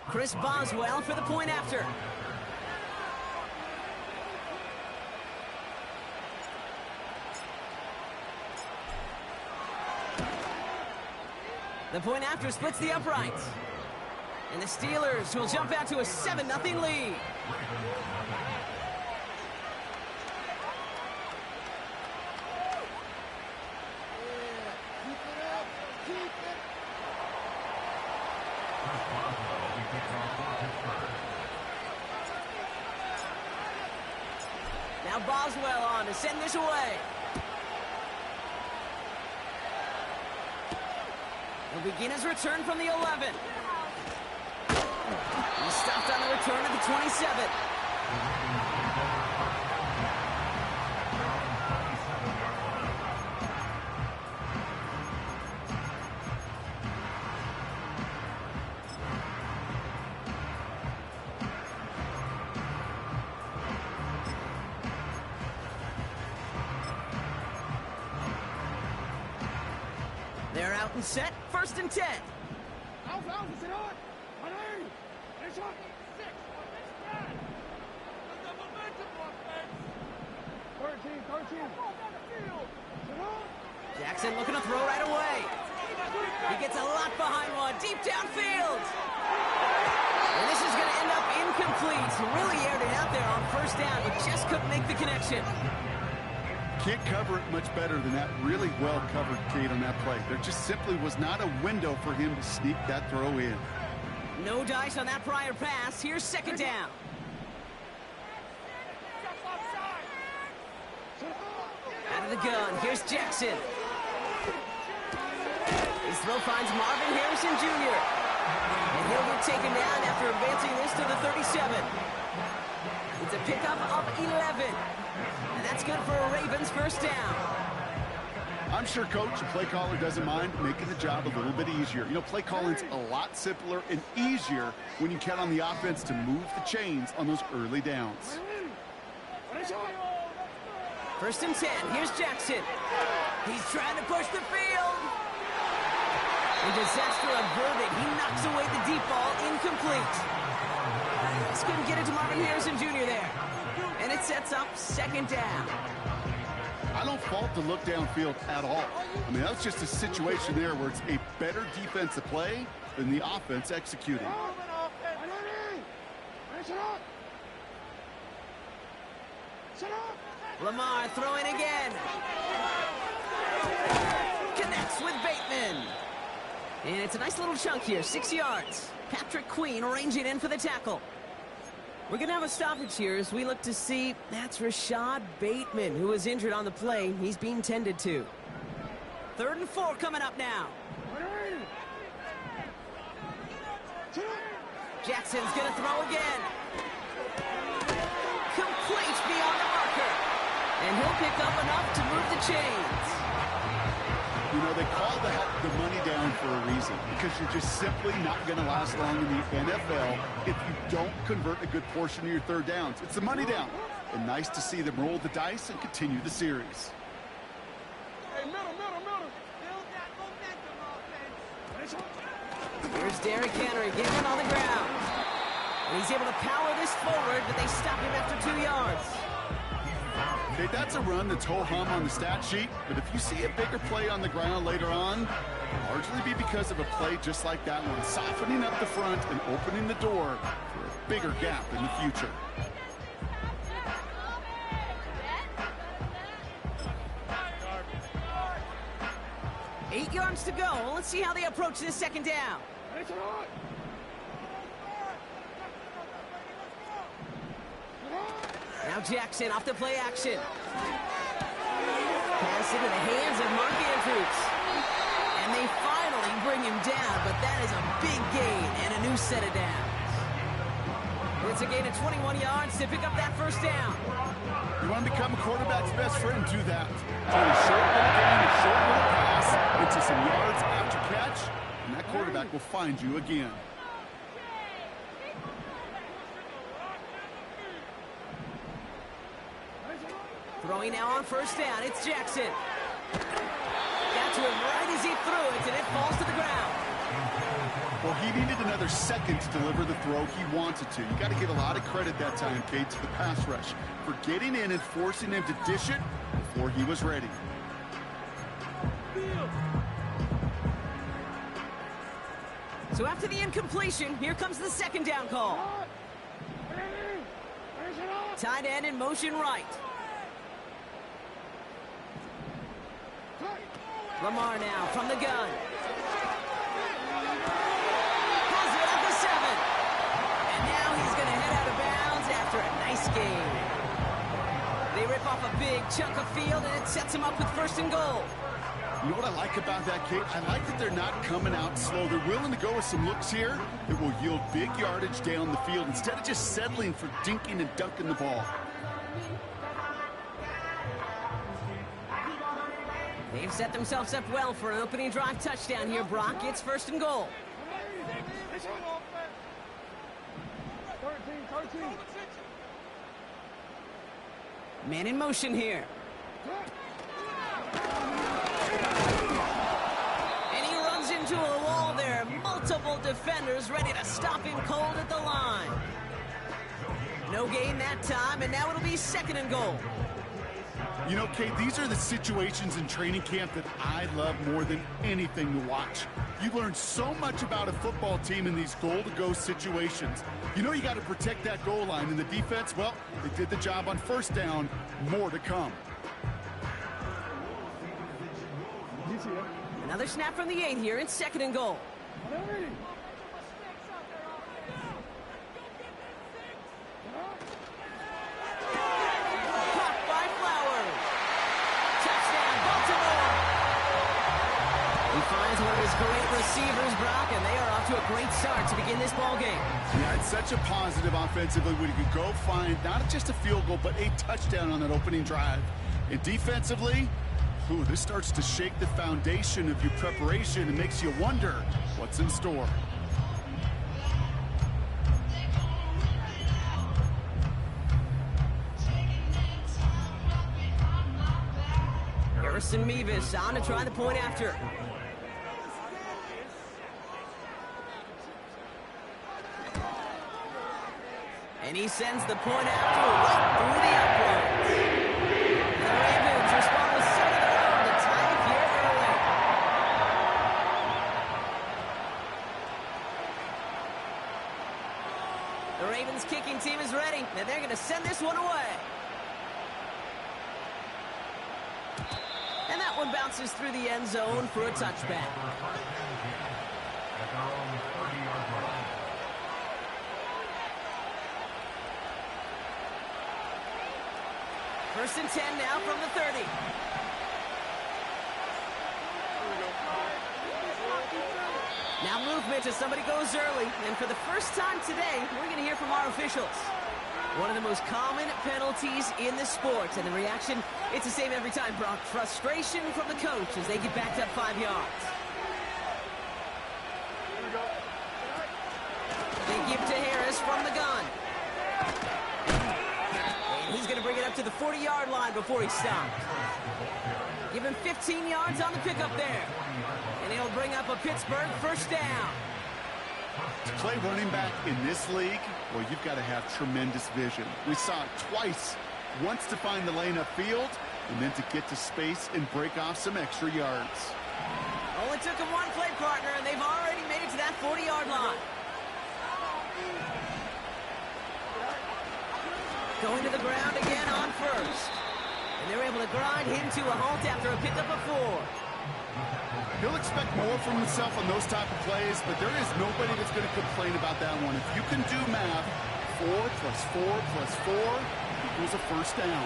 Chris Boswell for the point after. The point after splits the uprights. And the Steelers will jump out to a 7-0 lead. Now Boswell on to send this away. He'll begin his return from the 11. He's stopped on the return at the 27. They're out and set, 1st and 10. Jackson looking to throw right away. He gets a lot behind one, deep downfield. And this is going to end up incomplete. Really aired it out there on 1st down, but just couldn't make the connection. Can't cover it much better than that. Really well covered, Kate, on that play. There just simply was not a window for him to sneak that throw in. No dice on that prior pass. Here's 2nd down. Out of the gun. Here's Jackson. His throw finds Marvin Harrison Jr. And he'll get taken down after advancing this to the 37. It's a pickup of 11. And that's good for a Ravens 1st down. I'm sure coach and play caller doesn't mind making the job a little bit easier. You know, play calling's a lot simpler and easier when you count on the offense to move the chains on those early downs. 1st and 10. Here's Jackson. He's trying to push the field. A disaster averted. He knocks away the deep ball, incomplete. Just couldn't get it to Marvin Harrison Jr. there. And it sets up 2nd down. I don't fault the look downfield at all. I mean, that's just a situation there where it's a better defensive play than the offense executing. Lamar throwing again. Connects with Bateman. And it's a nice little chunk here, 6 yards. Patrick Queen ranging in for the tackle. We're going to have a stoppage here as we look to see that's Rashad Bateman, who was injured on the play. He's being tended to. 3rd and 4 coming up now. Jackson's going to throw again. Complete beyond the marker. And he'll pick up enough to move the chains. You know, they call that the money down for a reason, because you're just simply not going to last long in the NFL if you don't convert a good portion of your 3rd downs. It's the money down. And nice to see them roll the dice and continue the series. Here's Derrick Henry getting it on the ground. And he's able to power this forward, but they stop him after 2 yards. Okay, that's a run that's ho-hum on the stat sheet, but if you see a bigger play on the ground later on, it'll largely be because of a play just like that one, softening up the front and opening the door for a bigger gap in the future. Eight yards to go. Let's see how they approach this 2nd down. Now Jackson off the play action. Pass into the hands of Mark Andrews. And they finally bring him down, but that is a big gain and a new set of downs. It's a gain of 21 yards to pick up that 1st down. You want to become a quarterback's best friend, do that. Turn a short little gain, a short little pass into some yards after catch, and that quarterback will find you again. Throwing now on 1st down, it's Jackson. Got to him right as he threw it, and it falls to the ground. Well, he needed another second to deliver the throw he wanted to. You got to give a lot of credit that time, Kate, to the pass rush for getting in and forcing him to dish it before he was ready. So after the incompletion, here comes the second down call. Tight end in motion right. Lamar now from the gun. Has it at the 7. And now he's going to head out of bounds after a nice gain. They rip off a big chunk of field, and it sets him up with 1st and goal. You know what I like about that, Kate? I like that they're not coming out slow. They're willing to go with some looks here that will yield big yardage down the field instead of just settling for dinking and dunking the ball. They've set themselves up well for an opening drive touchdown here, Brock. It's 1st and goal. Man in motion here. And he runs into a wall there. Multiple defenders ready to stop him cold at the line. No gain that time, and now it'll be 2nd and goal. You know, Kate, these are the situations in training camp that I love more than anything to watch. You learn so much about a football team in these goal-to-go situations. You know you got to protect that goal line, and the defense, well, they did the job on 1st down. More to come. Another snap from the 8 here. It's 2nd and goal. Great receivers, Brock, and they are off to a great start to begin this ball game. Yeah, it's such a positive offensively when you could go find not just a field goal, but a touchdown on that opening drive. And defensively, this starts to shake the foundation of your preparation and makes you wonder what's in store. Harrison Mevis on to try the point after. And he sends the point after right through the uprights. The Ravens respond with 7 of their own to tie it here early. The Ravens kicking team is ready, and they're going to send this one away. And that one bounces through the end zone for a touchback. 1st and 10 now from the 30. Now movement as somebody goes early. And for the first time today, we're going to hear from our officials. One of the most common penalties in the sport. And the reaction, it's the same every time, Brock. Frustration from the coach as they get backed up 5 yards. They give to Harris from the gun. He's going to bring it up to the 40-yard line before he stops. Give him 15 yards on the pickup there. And he'll bring up a Pittsburgh 1st down. To play running back in this league, well, you've got to have tremendous vision. We saw it twice. Once to find the lane upfield, and then to get to space and break off some extra yards. Only took him one play partner, and they've already made it to that 40-yard line. Going to the ground again on 1st. And they're able to grind him to a halt after a pickup of 4. He'll expect more from himself on those type of plays, but there is nobody that's going to complain about that one. If you can do math, 4 plus 4 plus 4 equals a 1st down.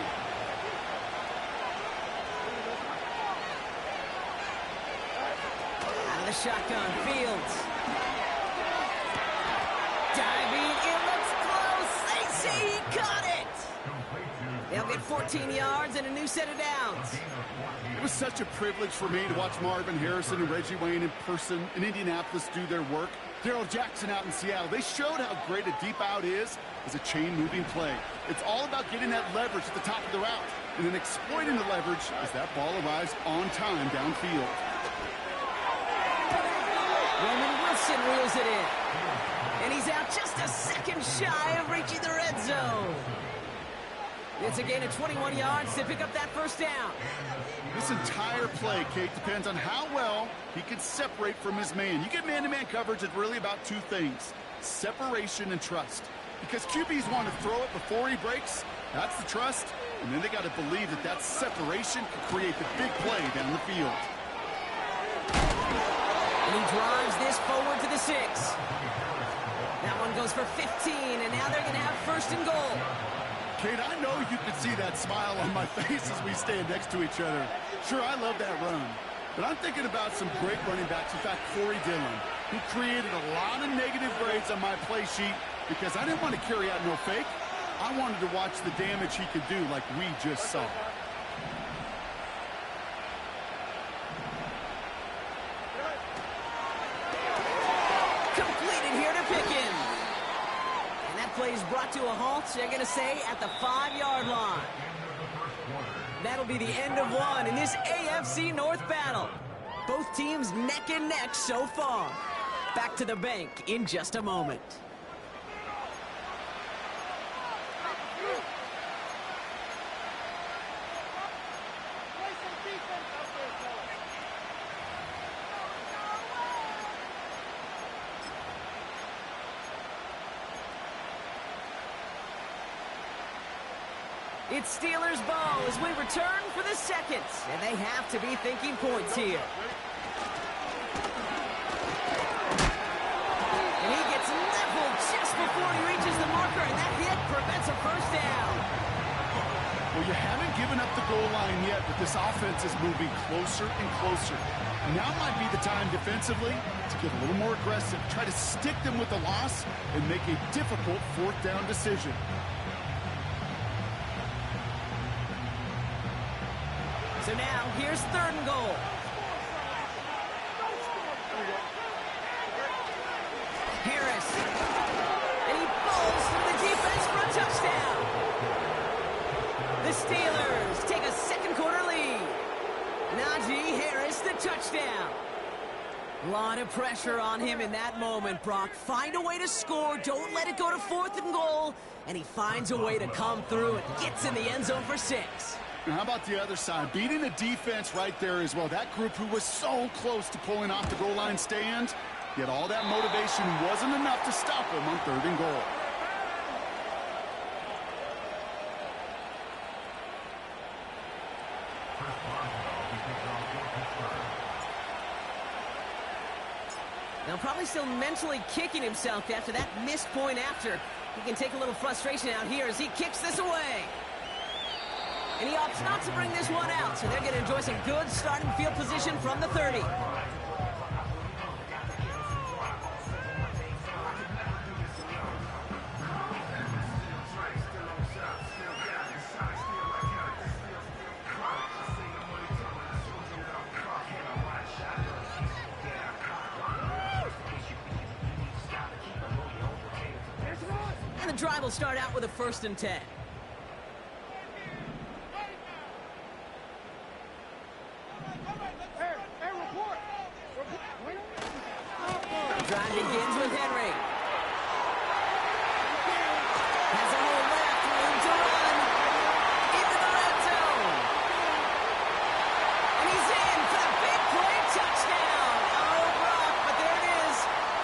Out of the shotgun, Fields. Diving, it looks close. They say he caught it. They'll get 14 yards and a new set of downs. It was such a privilege for me to watch Marvin Harrison and Reggie Wayne in person in Indianapolis do their work. Darrell Jackson out in Seattle. They showed how great a deep out is as a chain-moving play. It's all about getting that leverage at the top of the route and then exploiting the leverage as that ball arrives on time downfield. Roman Wilson reels it in. And he's out just a second shy of reaching the red zone. It's a gain of 21 yards to pick up that first down. This entire play, Kate, depends on how well he can separate from his man. You get man-to-man coverage, it's really about two things: separation and trust. Because QBs want to throw it before he breaks. That's the trust. And then they got to believe that that separation can create the big play down the field. And he drives this forward to the 6. That one goes for 15, and now they're going to have first and goal. Kate, I know you can see that smile on my face as we stand next to each other. Sure, I love that run. But I'm thinking about some great running backs. In fact, Corey Dillon, who created a lot of negative grades on my play sheet because I didn't want to carry out no fake. I wanted to watch the damage he could do like we just saw. Completed here to Pickens. And that play is brought to a halt, they're going to say, at the 5-yard line. That'll be the end of one in this AFC North battle. Both teams neck and neck so far. Back to the bank in just a moment. It's Steelers ball as we return for the second, and they have to be thinking points here. And he gets leveled just before he reaches the marker, and that hit prevents a first down. Well, you haven't given up the goal line yet, but this offense is moving closer and closer. Now might be the time defensively to get a little more aggressive, try to stick them with the loss, and make a difficult fourth down decision. So now, here's third and goal. Harris. And he falls through the defense for a touchdown. The Steelers take a second quarter lead. Najee Harris, the touchdown. A lot of pressure on him in that moment, Brock. Find a way to score. Don't let it go to fourth and goal. And he finds a way to come through and gets in the end zone for 6. And how about the other side? Beating the defense right there as well. That group who was so close to pulling off the goal line stand, yet all that motivation wasn't enough to stop them on third and goal. Now probably still mentally kicking himself after that missed point after. He can take a little frustration out here as he kicks this away. And he opts not to bring this one out, so they're going to enjoy some good starting field position from the 30. And the drive will start out with a 1st and 10. Drive begins with Henry. Has a hole left, room to run. Into the red zone. And he's in for the big play touchdown. Oh, Brock, but there it is.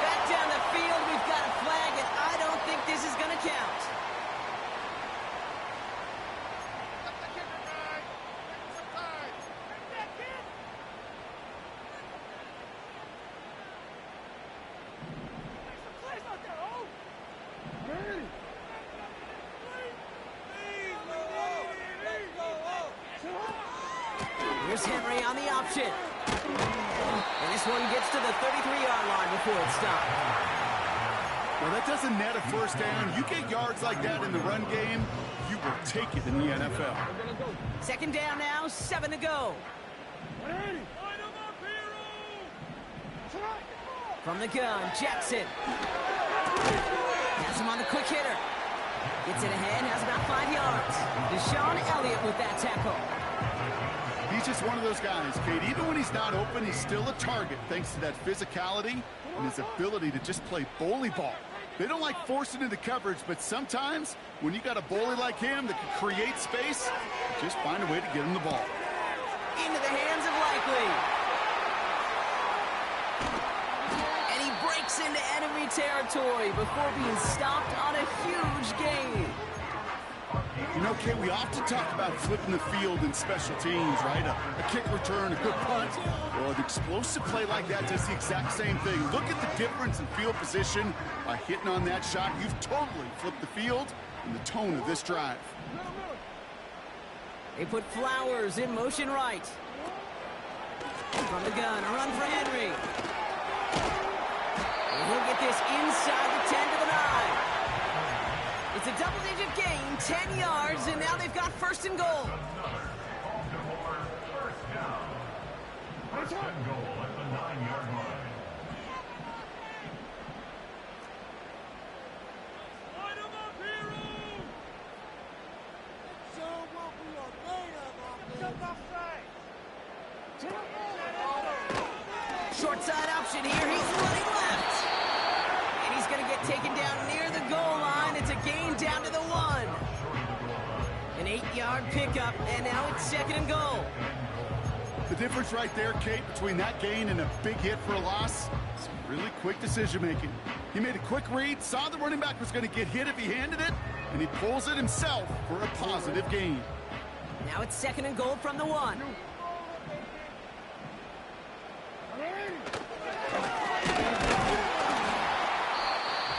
Back down the field, we've got a flag, and I don't think this is going to count. Here's Henry on the option. And this one gets to the 33-yard line before it's stopped. Well, that doesn't net a first down. You get yards like that in the run game, you will take it in the NFL. Second down now, 7 to go. From the gun, Jackson. Has him on the quick hitter. Gets it ahead, has about 5 yards. Deshaun Elliott with that tackle. He's just one of those guys, Kate. Even when he's not open, he's still a target thanks to that physicality and his ability to just play bully ball. They don't like forcing into coverage, but sometimes when you got a bully like him that can create space, just find a way to get him the ball. Into the hands of Likely. And he breaks into enemy territory before being stopped on a huge gain. You know, Kate, we often talk about flipping the field in special teams, right? A kick return, a good punt. Well, an explosive play like that does the exact same thing. Look at the difference in field position by hitting on that shot. You've totally flipped the field and the tone of this drive. They put Flowers in motion right. From the gun, a run for Henry. And he'll get this inside the 10 to the 9. It's a double-digit gain, 10 yards, and now they've got first and goal. First and goal at the 9-yard line. Line 'em up, hero! Show what we are made of, Jump offside! Short side option here, he's running left. And he's going to get taken down near the goal line. It's a gain down to the 1. An 8-yard pickup, and now it's second and goal. The difference right there, Kate, between that gain and a big hit for a loss, is really quick decision-making. He made a quick read, saw the running back was going to get hit if he handed it, and he pulls it himself for a positive gain. Now it's second and goal from the 1.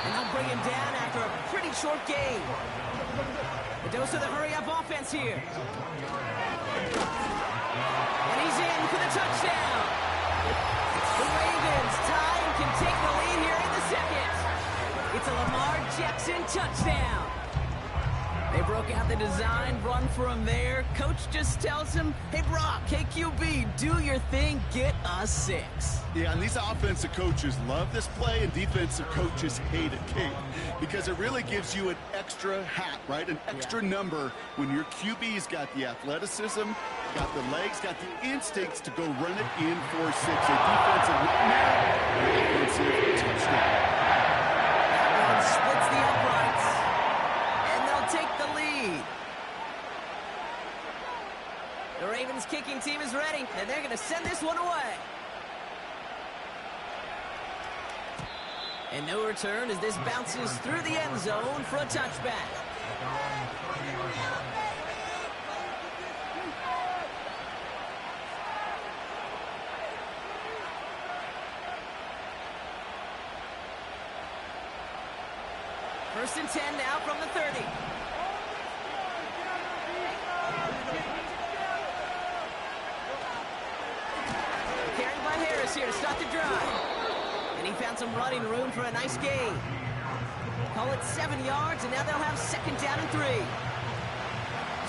And they'll bring him down after a pretty short gain. The dose of the hurry-up offense here. And he's in for the touchdown. The Ravens tie and can take the lead here in the second. It's a Lamar Jackson touchdown. They broke out the design run for him there. Coach just tells him, hey, Brock, KQB, do your thing, get us 6. Yeah, and these offensive coaches love this play, and defensive coaches hate it, Kate, because it really gives you an extra hat, right? An extra number when your QB's got the athleticism, got the legs, got the instincts to go run it in for 6. A defensive nightmare, an offensive touchdown. That one splits the uprights, and they'll take the lead. The Ravens kicking team is ready, and they're going to send this one away. And no return as this bounces through the end zone for a touchback. First and 10 now from the 30. Carried by Harris here to start the drive. And he found some running room for a nice gain. Call it 7 yards, and now they'll have second down and 3.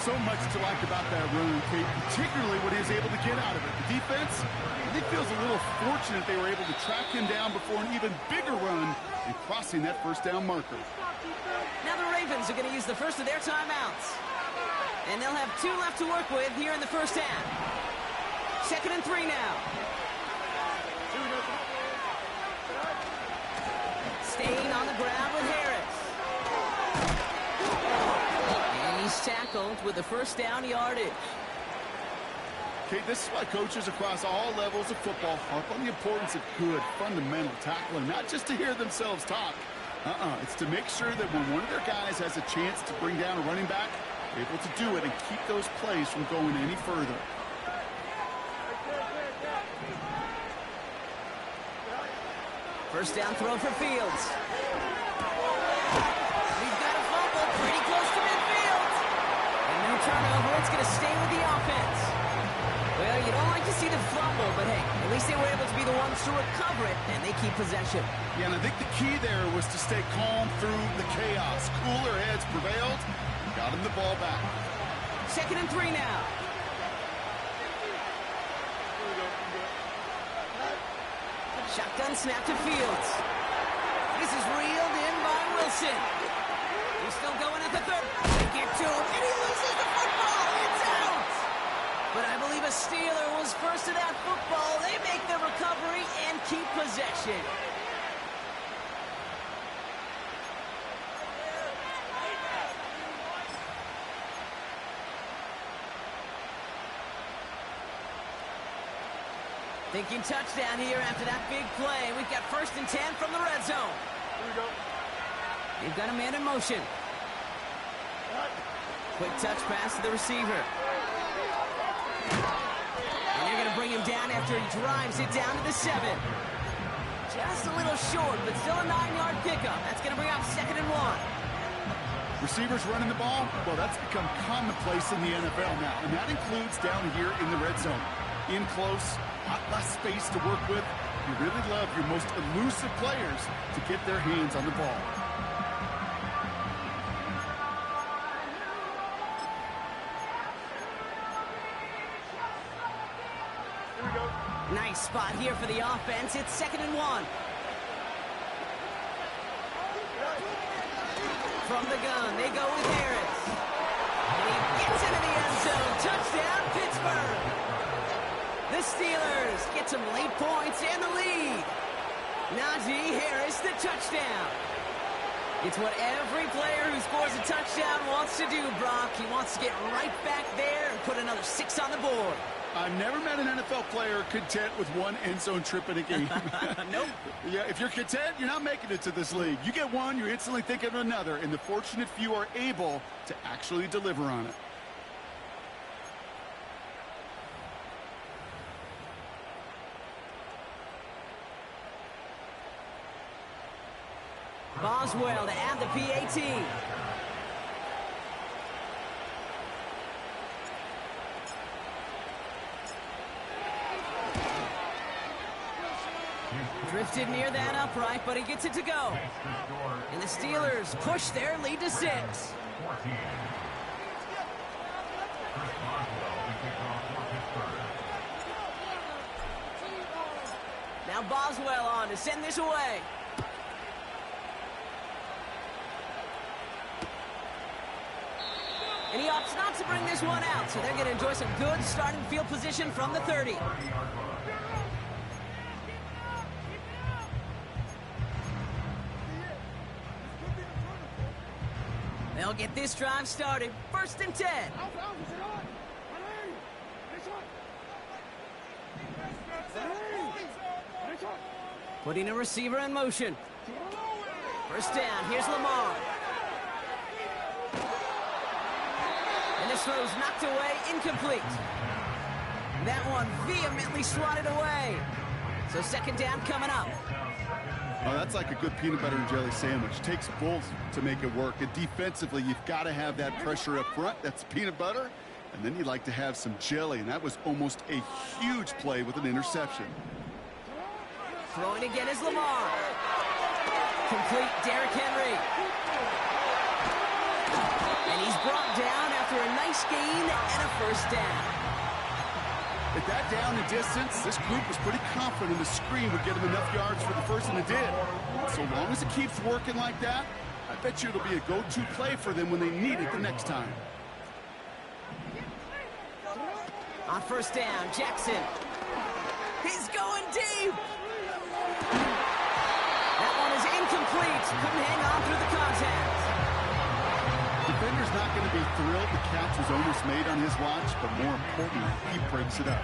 So much to like about that run, Kate, particularly what he was able to get out of it. The defense, I think, feels a little fortunate they were able to track him down before an even bigger run and crossing that first down marker. Now the Ravens are going to use the first of their timeouts. And they'll have 2 left to work with here in the first half. Second and 3 now. Staying on the ground with Harris. And he's tackled with the first down yardage. Okay, this is why coaches across all levels of football harp on the importance of good, fundamental tackling, not just to hear themselves talk. It's to make sure that when one of their guys has a chance to bring down a running back, they're able to do it and keep those plays from going any further. First down throw for Fields. We've got a fumble pretty close to midfield. And no turnover. It's going to stay with the offense. Well, you don't like to see the fumble, but hey, at least they were able to be the ones to recover it, and they keep possession. Yeah, and I think the key there was to stay calm through the chaos. Cooler heads prevailed and got him the ball back. Second and 3 now. Shotgun snap to Fields. This is reeled in by Wilson. He's still going at the 30. They get to him, and he loses the football. It's out. the Steeler was first to that football. They make the recovery and keep possession. Thinking touchdown here after that big play. We've got 1st and 10 from the red zone. Here we go. They've got a man in motion. Quick touch pass to the receiver. And they're going to bring him down after he drives it down to the 7. Just a little short, but still a 9-yard pickup. That's going to bring up 2nd and 1. Receivers running the ball, well, that's become commonplace in the NFL now, and that includes down here in the red zone. In close, lot less space to work with. You really love your most elusive players to get their hands on the ball. Here we go. Nice spot here for the offense. It's 2nd and 1. From the gun, they go with Harris. And he gets into the end zone. Touchdown, Pittsburgh. The Steelers get some late points and the lead. Najee Harris, the touchdown. It's what every player who scores a touchdown wants to do, Brock. He wants to get right back there and put another 6 on the board. I've never met an NFL player content with one end zone trip in a game. Nope. Yeah, if you're content, you're not making it to this league. You get one, you're instantly thinking of another, and the fortunate few are able to actually deliver on it. Boswell to add the PAT. Drifted near that upright, but he gets it to go. And the Steelers push their lead to 6. Now Boswell on to send this away. And he opts not to bring this one out, so they're going to enjoy some good starting field position from the 30. They'll get this drive started. 1st and 10. Putting a receiver in motion. 1st down. Here's Lamar. And this throw's knocked away, incomplete. That one vehemently swatted away. So 2nd down coming up. Oh, that's like a good peanut butter and jelly sandwich. Takes both to make it work. And defensively, you've got to have that pressure up front. That's peanut butter. And then you'd like to have some jelly. And that was almost a huge play with an interception. Throwing again is Lamar. Complete, Derrick Henry. And he's brought down after a nice gain and a 1st down. At that down and distance, this group was pretty confident the screen would get him enough yards for the first, and it did. So long as it keeps working like that, I bet you it'll be a go-to play for them when they need it the next time. On 1st down, Jackson. He's going deep. That one is incomplete. Couldn't hang on through the contact. Defender's not going to be thrilled the catch was almost made on his watch, but more importantly, he breaks it up.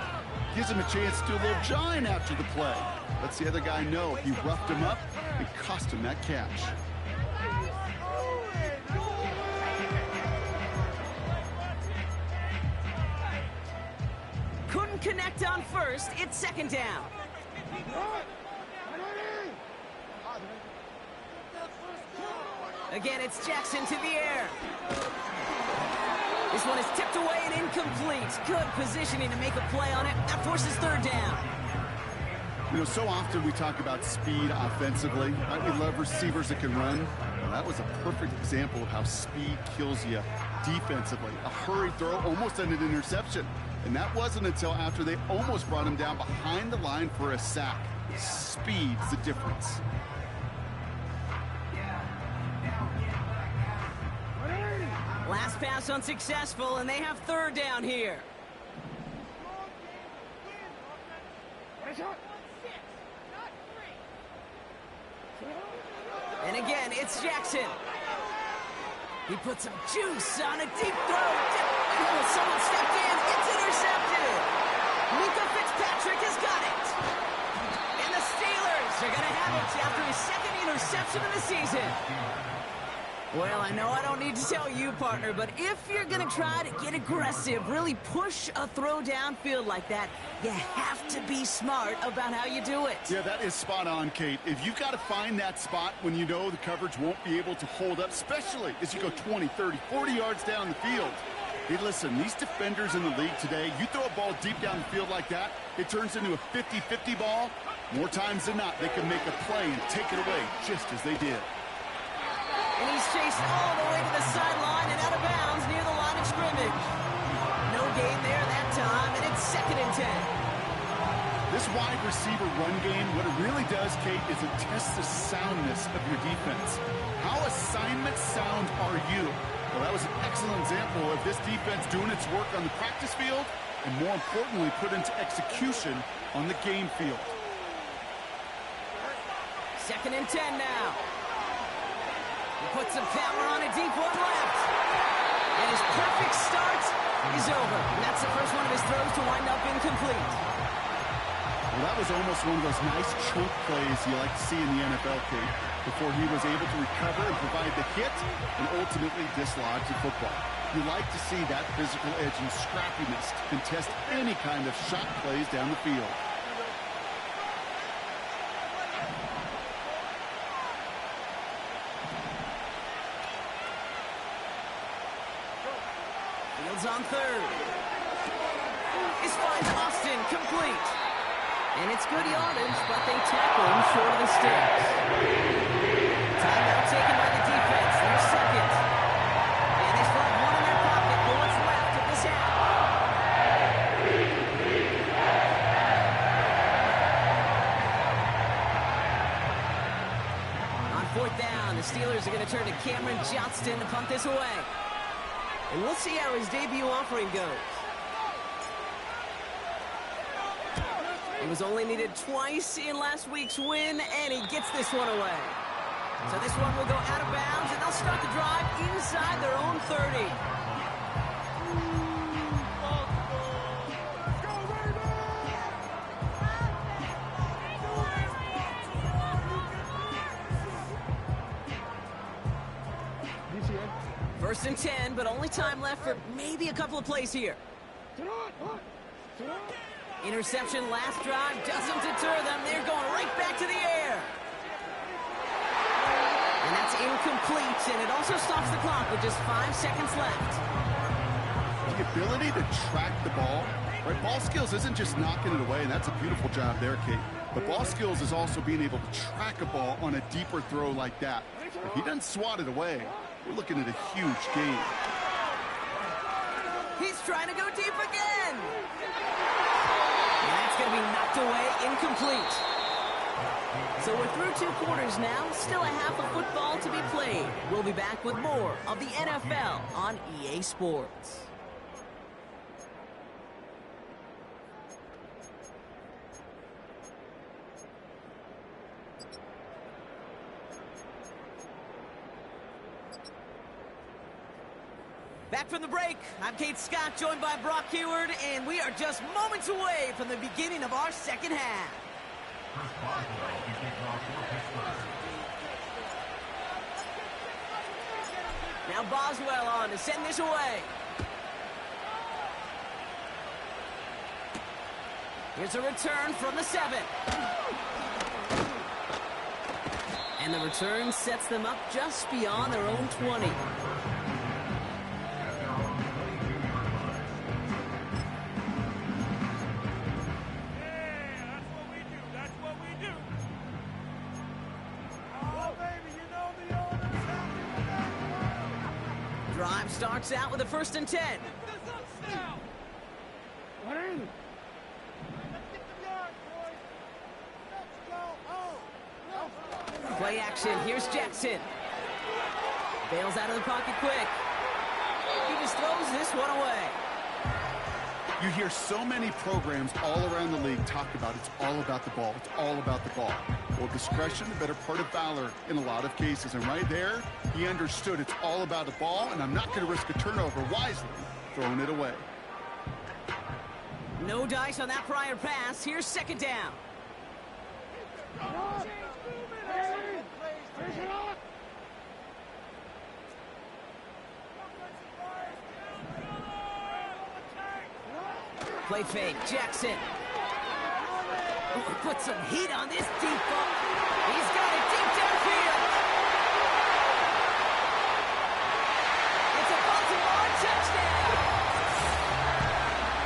Gives him a chance to do a little jawing after the play. Lets the other guy know he roughed him up and cost him that catch. Couldn't connect on 1st. It's 2nd down. Again, it's Jackson to the air. This one is tipped away and incomplete. Good positioning to make a play on it. That forces 3rd down. You know, so often we talk about speed offensively. Right? We love receivers that can run. Well, that was a perfect example of how speed kills you defensively. A hurried throw almost ended an interception. And that wasn't until after they almost brought him down behind the line for a sack. Speed's the difference. Last pass unsuccessful, and they have 3rd down here. And again, it's Jackson. He put some juice on a deep throw. Oh, someone stepped in. It's intercepted. Mika Fitzpatrick has got it. And the Steelers are going to have it after his second interception of the season. Well, I know I don't need to tell you, partner, but if you're going to try to get aggressive, really push a throw downfield like that, you have to be smart about how you do it. Yeah, that is spot on, Kate. If you've got to find that spot when you know the coverage won't be able to hold up, especially as you go 20, 30, 40 yards down the field. Hey, listen, these defenders in the league today, you throw a ball deep down the field like that, it turns into a 50-50 ball. More times than not, they can make a play and take it away just as they did. And he's chased all the way to the sideline and out of bounds near the line of scrimmage. No gain there that time, and it's 2nd and 10. This wide receiver run game, what it really does, Kate, is it tests the soundness of your defense. How assignment sound are you? Well, that was an excellent example of this defense doing its work on the practice field and, more importantly, put into execution on the game field. 2nd and 10 now. He puts some power on a deep one left. And his perfect start is over. And that's the first one of his throws to wind up incomplete. Well, that was almost one of those nice chunk plays you like to see in the NFL, Kate, before he was able to recover and provide the hit and ultimately dislodge the football. You like to see that physical edge and scrappiness to contest any kind of shot plays down the field. Fields on 3rd. This finds Austin complete. And it's good yardage, but they tackle him short of the sticks. Timeout taken by the defense. They're 2nd. And they still have one in their pocket for what's left of this half. On 4th down, the Steelers are going to turn to Cameron Johnston to punt this away. And we'll see how his debut offering goes. He was only needed twice in last week's win, and he gets this one away. So this one will go out of bounds, and they'll start the drive inside their own 30. First and 10, but only time left for maybe a couple of plays here. Interception last drive doesn't deter them. They're going right back to the air. And that's incomplete, and it also stops the clock with just 5 seconds left. The ability to track the ball, right? Ball skills isn't just knocking it away, and that's a beautiful job there, Kate. But ball skills is also being able to track a ball on a deeper throw like that. If he doesn't swat it away, we're looking at a huge gain. He's trying to go deep again. And that's going to be knocked away, incomplete. So we're through 2 quarters now, still a half of football to be played. We'll be back with more of the NFL on EA Sports. Back from the break, I'm Kate Scott, joined by Brock Heward, and we are just moments away from the beginning of our second half. Now Boswell on to send this away. Here's a return from the 7. And the return sets them up just beyond their own 20. Drive starts out with a 1st and 10. Play action. Here's Jackson. Bails out of the pocket quick. He just throws this one away. You hear so many programs all around the league talk about it's all about the ball. It's all about the ball. Well, discretion, the better part of valor in a lot of cases. And right there, he understood it's all about the ball, and I'm not going to risk a turnover, wisely throwing it away. No dice on that prior pass. Here's second down. Play fake. Jackson. Ooh, put some heat on this deep ball. He's got it deep downfield. It's a Baltimore touchdown.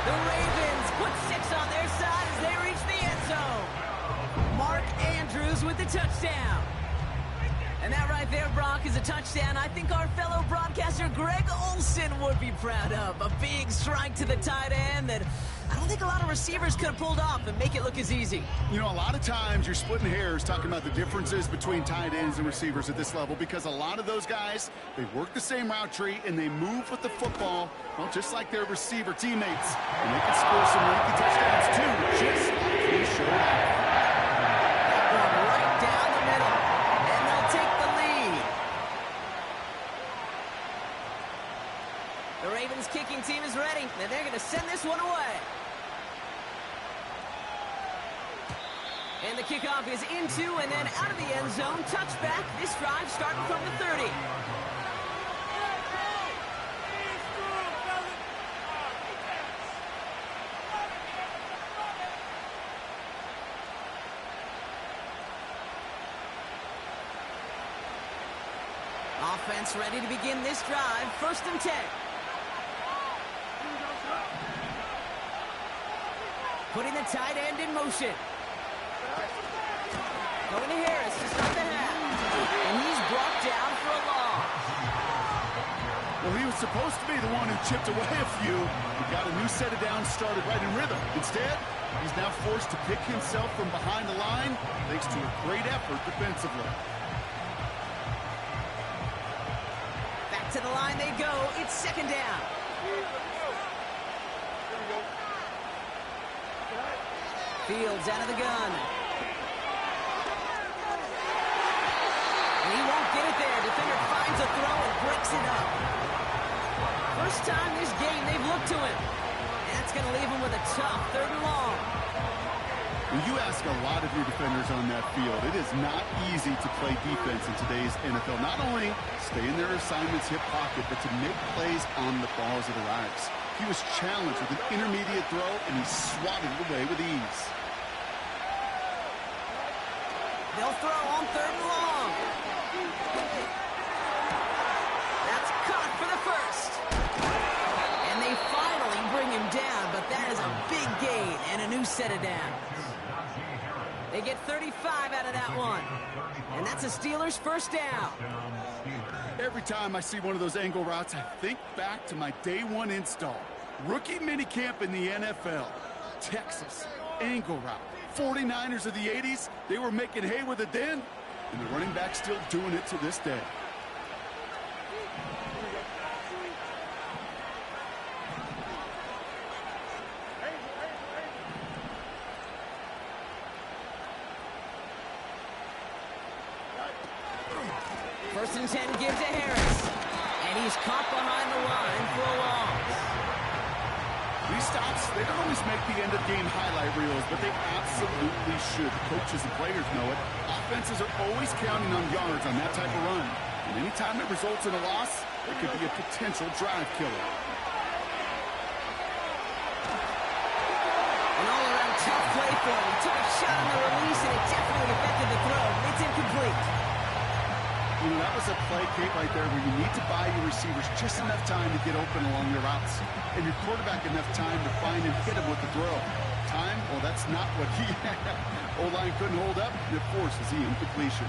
The Ravens put 6 on their side as they reach the end zone. Mark Andrews with the touchdown. And that right there, Brock, is a touchdown I think our fellow broadcaster Greg Olsen would be proud of. A big strike to the tight end that I don't think a lot of receivers could have pulled off and make it look as easy. You know, a lot of times you're splitting hairs talking about the differences between tight ends and receivers at this level because a lot of those guys, they work the same route tree and they move with the football, well, just like their receiver teammates. And they can score some lengthy touchdowns too, just like he showed off. That one right down the middle, and they'll take the lead. The Ravens kicking team is ready, and they're going to send this one away. And the kickoff is into and then out of the end zone. Touchback. This drive starting from the 30. Offense ready to begin this drive. 1st and 10. Putting the tight end in motion. Going to Harris to start the half. And he's brought down for a loss. Well, he was supposed to be the one who chipped away a few. He got a new set of downs started right in rhythm. Instead, he's now forced to pick himself from behind the line thanks to a great effort defensively. Back to the line they go. It's 2nd down. Fields out of the gun. And he won't get it there. Defender finds a throw and breaks it up. First time this game they've looked to him. That's going to leave him with a tough 3rd and long. When you ask a lot of your defenders on that field, it is not easy to play defense in today's NFL. Not only stay in their assignment's hip pocket, but to make plays on the ball as it arrives. He was challenged with an intermediate throw, and he swatted it away with ease. They'll throw on 3rd and long. That's caught for the 1st. And they finally bring him down, but that is a big gain and a new set of downs. They get 35 out of that one. And that's a Steelers 1st down. Every time I see one of those angle routes, I think back to my day 1 install. Rookie minicamp in the NFL. Texas, angle route. 49ers of the 80s, they were making hay with it then, and the running back's still doing it to this day. First and 10 give to Harris. And he's caught behind the line for a loss. These stops, they don't always make the end-of-game highlight reels, but they absolutely should. The coaches and players know it. Offenses are always counting on yards on that type of run. And anytime it results in a loss, it could be a potential drive killer. An all-around tough play for him. He took a shot on the release, and it definitely affected the throw. It's incomplete. You know, that was a play, Kate, right there where you need to buy your receivers just enough time to get open along their routes. And your quarterback enough time to find and hit him with the throw. Time? Well, that's not what he had. O-line couldn't hold up, and it forces the incompletion.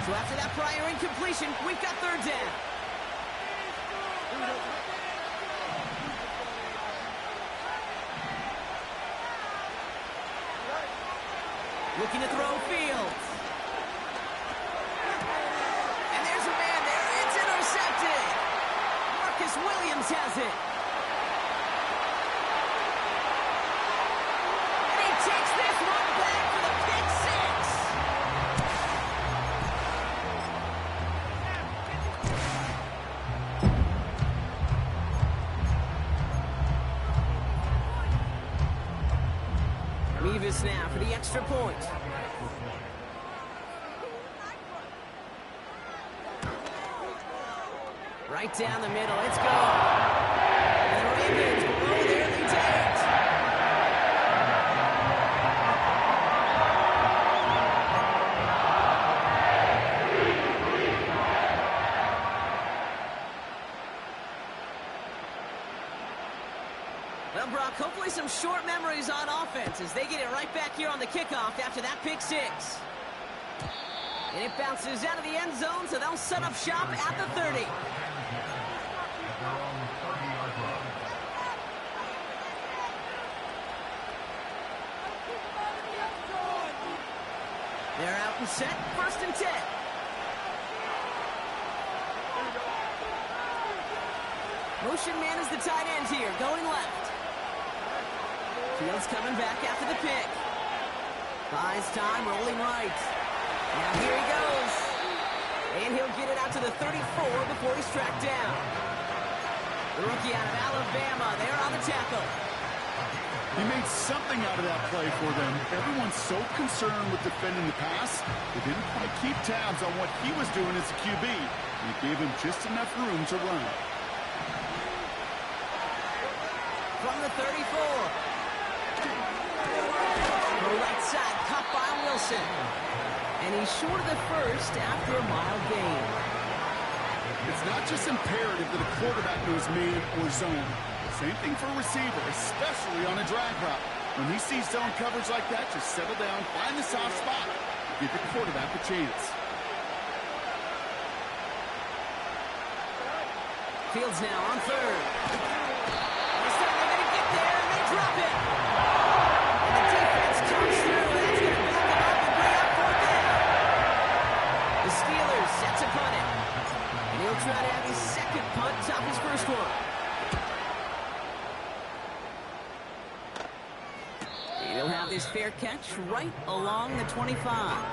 So after that prior incompletion, we've got 3rd down. Looking to throw Fields. And there's a man there. It's intercepted. Marcus Williams has it. pass now for the extra point. Right down the middle. It's gone. And the Ravens blow their lead to 8. Well, Brock, hopefully some short memories on offense as they get it right back here on the kickoff after that pick 6. And it bounces out of the end zone, so they'll set up shop at the 30. They're out and set, 1st and 10. Motion man is the tight end here, going left. Fields coming back after the pick. Buys time, rolling right. Now here he goes. And he'll get it out to the 34 before he's tracked down. The rookie out of Alabama, there on the tackle. He made something out of that play for them. Everyone's so concerned with defending the pass, they didn't quite keep tabs on what he was doing as a QB. He gave him just enough room to run. From the 34. The right side, cut by Wilson. And he's short of the first after a mild gain. It's not just imperative that a quarterback knows man or zone. Same thing for a receiver, especially on a drag route. When he sees zone coverage like that, just settle down, find the soft spot, give the quarterback a chance. Fields now on 3rd. This time they're going to get there, and they drop it. And the defense comes through, and that's going to back them up and bring up 4th down. The Steelers set to punt it. And he'll try to have his 2nd punt top his 1st one. He'll have this fair catch right along the 25.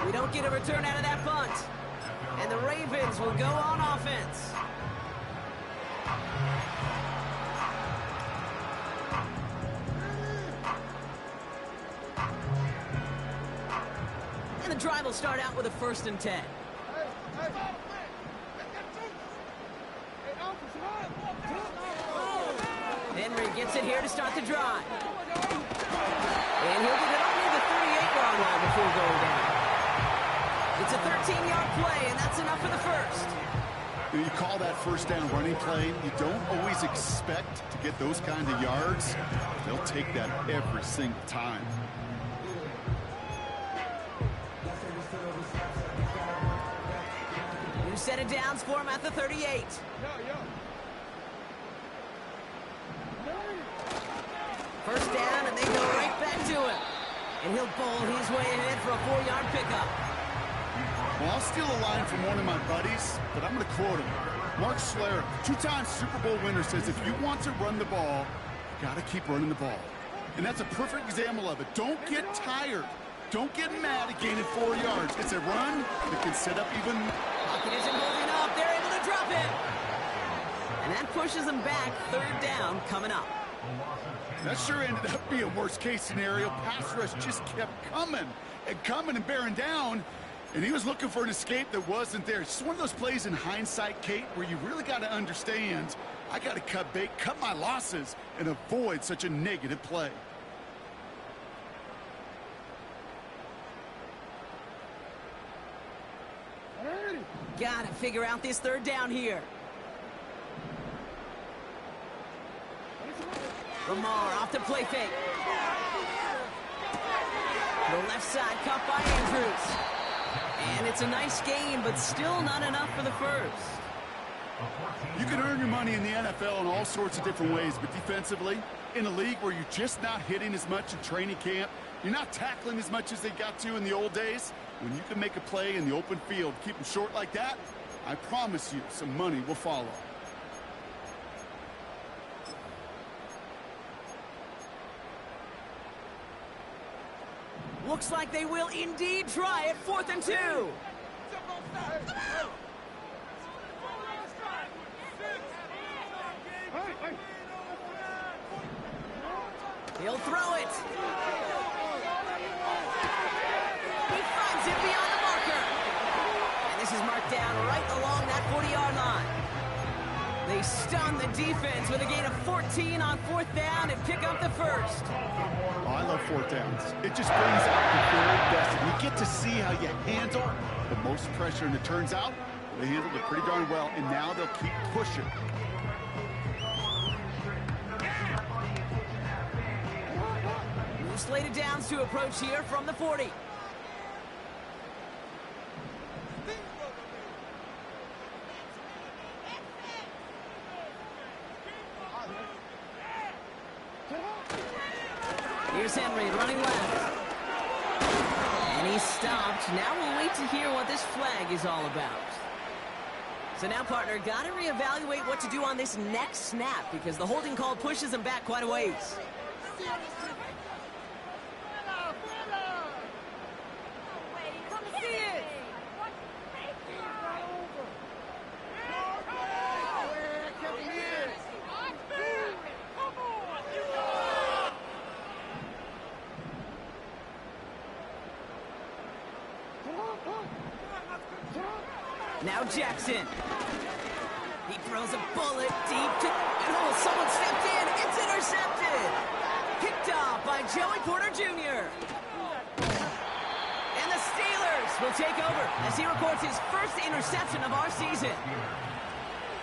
We don't get a return out of that punt. And the Ravens will go on offense. And the drive will start out with a 1st and 10. Henry gets it here to start the drive. And he'll get it only the 38-yard line before going down. It's a 13-yard play, and that's enough for the 1st. You call that 1st down running play. You don't always expect to get those kind of yards. They'll take that every single time. New set of downs for him at the 38. First down, and they go right back to him. And he'll bowl his way ahead for a 4-yard pickup. Well, I'll steal a line from one of my buddies, but I'm going to quote him. Mark Schler, 2-time Super Bowl winner, says if you want to run the ball, you got to keep running the ball. And that's a perfect example of it. Don't get tired. Don't get mad at gaining 4 yards. It's a run that can set up even... Pocket isn't holding up. They're able to drop it. And that pushes them back. 3rd down coming up. That sure ended up being worst-case scenario. Pass rush just kept coming and bearing down. And he was looking for an escape that wasn't there. It's just one of those plays in hindsight, Kate, where you really got to understand, I got to cut bait, cut my losses, and avoid such a negative play. Got to figure out this 3rd down here. Lamar off the play fake. The left side cut by Andrews. And it's a nice gain, but still not enough for the 1st. You can earn your money in the NFL in all sorts of different ways, but defensively, in a league where you're just not hitting as much in training camp, you're not tackling as much as they got to in the old days, when you can make a play in the open field, keep them short like that, I promise you some money will follow. Looks like they will indeed try it. 4th and 2. He'll throw it. He finds it beyond the marker. And this is marked down right along that 40-yard line. They stun the defense with a gain of 14 on 4th down and pick up the first. Oh, I love 4th downs. It just brings out the very best. And you get to see how you handle the most pressure. And it turns out they handled it pretty darn well. And now they'll keep pushing. New slated downs to approach here from the 40. Here's Henry running left. And he's stopped. Now we'll wait to hear what this flag is all about. So now, partner, got to reevaluate what to do on this next snap because the holding call pushes him back quite a ways. Now Jackson. He throws a bullet deep to... Oh, someone stepped in. It's intercepted. Picked off by Joey Porter Jr. And the Steelers will take over as he records his first interception of our season.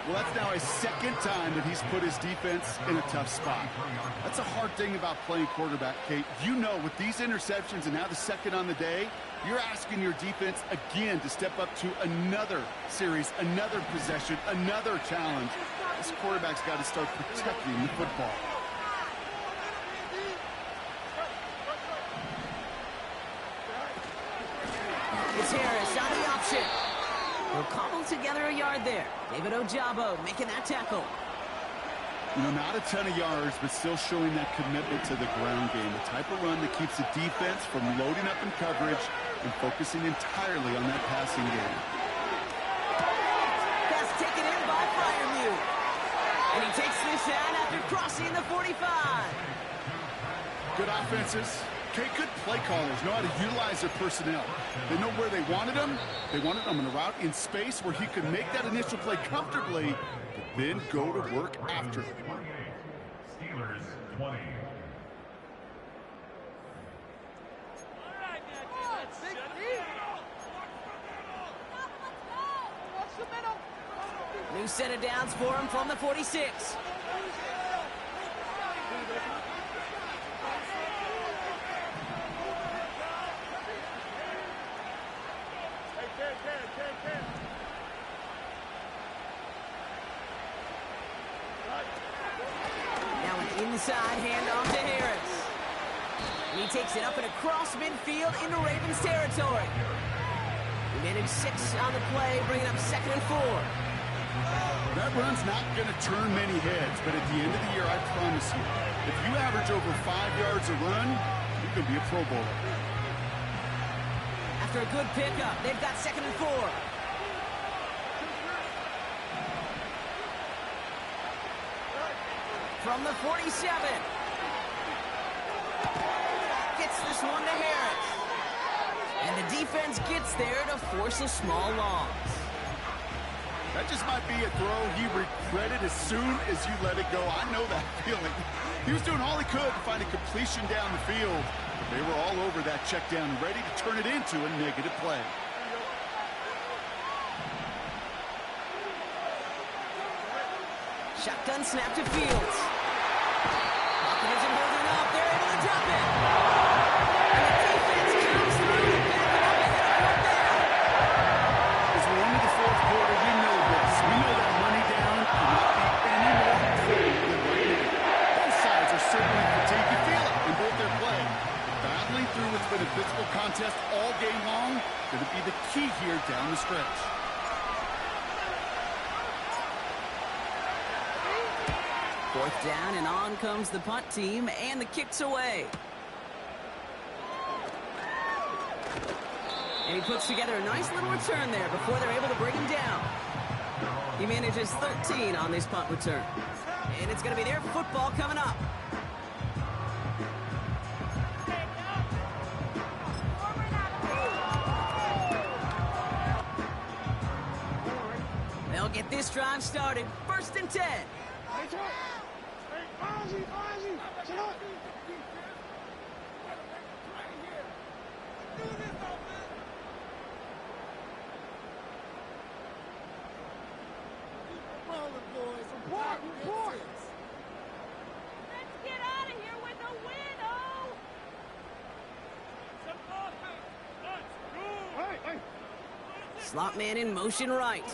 Well, that's now his second time that he's put his defense in a tough spot. That's a hard thing about playing quarterback, Kate. You know, with these interceptions and now the second on the day, you're asking your defense again to step up to another series, another possession, another challenge. This quarterback's got to start protecting the football. It's Harris on the option. He'll cobble together a yard there. David Ojabo making that tackle. You know, not a ton of yards, but still showing that commitment to the ground game. The type of run that keeps the defense from loading up in coverage and focusing entirely on that passing game. Pass taken in by Freiermuth. And he takes this out after crossing the 45. Good offenses. Okay, good play callers know how to utilize their personnel. They know where they wanted them. They wanted them in a route in space where he could make that initial play comfortably, but then go to work after. Steelers 20. New set of downs for him from the 46. Now an inside handoff to Harris. And he takes it up and across midfield into Ravens territory. He managed 6 on the play, bringing up 2nd and 4. That run's not going to turn many heads, but at the end of the year, I promise you, if you average over 5 yards a run, you could be a Pro Bowler. After a good pickup, they've got 2nd and 4. From the 47. Gets this one to Harris. And the defense gets there to force a small loss. That just might be a throw he regretted as soon as you let it go. I know that feeling. He was doing all he could to find a completion down the field. But they were all over that check down, ready to turn it into a negative play. Shotgun snap to Fields. Pocket isn't holding up. They're able to drop it. And the defense comes through and back it up ahead of 4th down. As we're into the 4th quarter, we know this. We know that money down cannot be any more important than right now. Both sides are certainly fatigued. You feel it in both their play. Battling through what's been a physical contest all game long, going to be the key here down the stretch. Fourth down, and on comes the punt team, and the kick's away. And he puts together a nice little return there before they're able to bring him down. He manages 13 on this punt return. And it's going to be their football coming up. They'll get this drive started. 1st and 10. Let's get out of here with a win, oh! Slot man in motion right.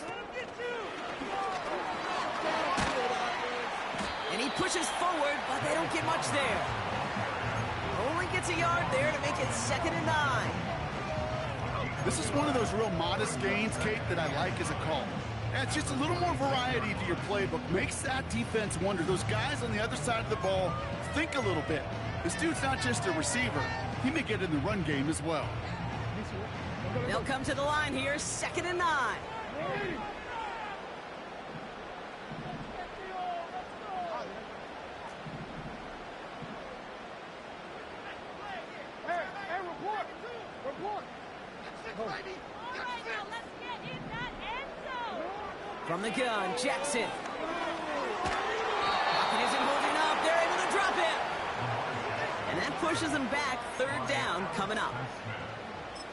And he pushes forward, but they don't get much there. Only gets a yard there to make it 2nd and 9. This is one of those real modest gains, Kate, that I like as a call. And it's just a little more variety to your playbook. Makes that defense wonder. Those guys on the other side of the ball think a little bit. This dude's not just a receiver. He may get in the run game as well. They'll come to the line here, 2nd and 9. All right, now let's get in that end zone. From the gun, Jackson. Pocket isn't holding up. They're able to drop him. And that pushes them back. 3rd down coming up.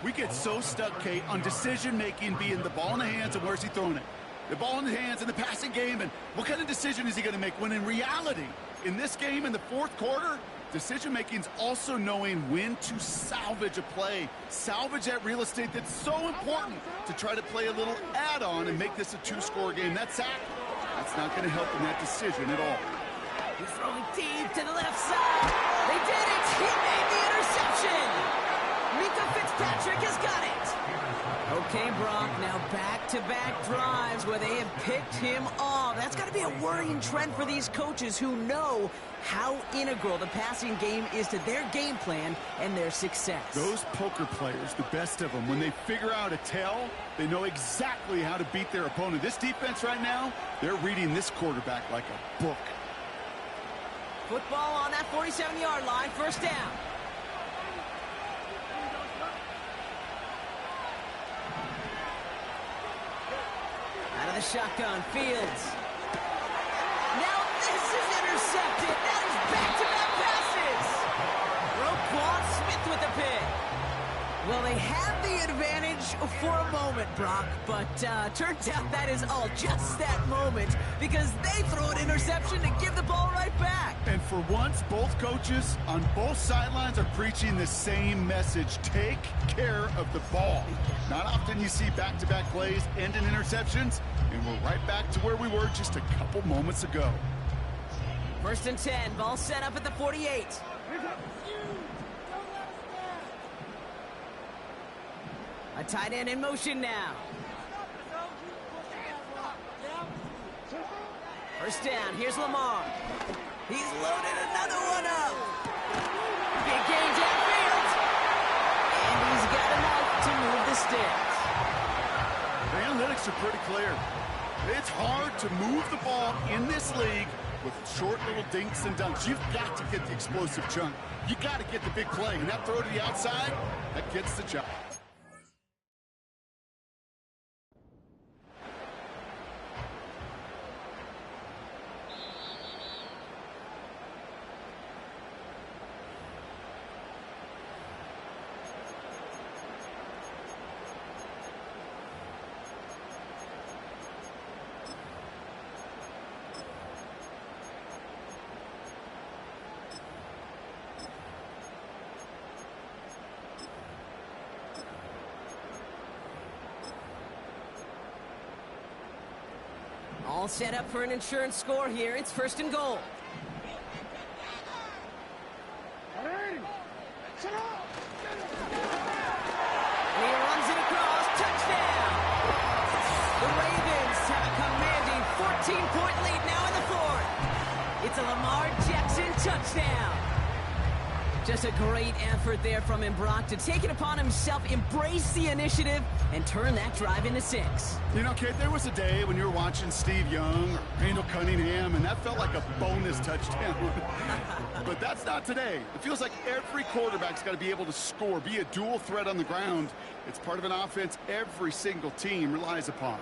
We get so stuck, Kate, on decision-making being the ball in the hands and where's he throwing it. The ball in the hands in the passing game, and what kind of decision is he going to make? When in reality, in this game, in the 4th quarter, decision-making is also knowing when to salvage a play. Salvage that real estate that's so important to try to play a little add-on and make this a 2-score game. That sack, that's not going to help in that decision at all. He's throwing deep to the left side. They did it. He made the interception. Mika Fitzpatrick has got it. Okay, Brock, now back-to-back drives where they have picked him off. That's got to be a worrying trend for these coaches who know how integral the passing game is to their game plan and their success. Those poker players, the best of them, when they figure out a tell, they know exactly how to beat their opponent. This defense right now, they're reading this quarterback like a book. Football on that 47-yard line, 1st down. Out of the shotgun, Fields. Now this is intercepted. That is back-to-back passes. Roquan Smith with the pick. Well, they had the advantage for a moment, Brock, but turns out that is all just that moment because they throw an interception to give the ball right back. And for once, both coaches on both sidelines are preaching the same message. Take care of the ball. Not often you see back-to-back plays end in interceptions, and we're right back to where we were just a couple moments ago. 1st and 10, ball set up at the 48. A tight end in motion now. 1st down, here's Lamar. He's loaded another one up. Big gain downfield. And he's got enough to move the sticks. The analytics are pretty clear. It's hard to move the ball in this league with short little dinks and dunks. You've got to get the explosive chunk. You got to get the big play. And that throw to the outside, that gets the job. All set up for an insurance score here. It's 1st and goal. And he runs it across. Touchdown! The Ravens have a commanding 14-point lead now in the 4th. It's a Lamar Jackson touchdown. Just a great effort there from him, Brock, to take it upon himself, embrace the initiative, and turn that drive into 6. You know, Kate, there was a day when you were watching Steve Young or Randall Cunningham, and that felt like a bonus touchdown. But that's not today. It feels like every quarterback's got to be able to score, be a dual threat on the ground. It's part of an offense every single team relies upon.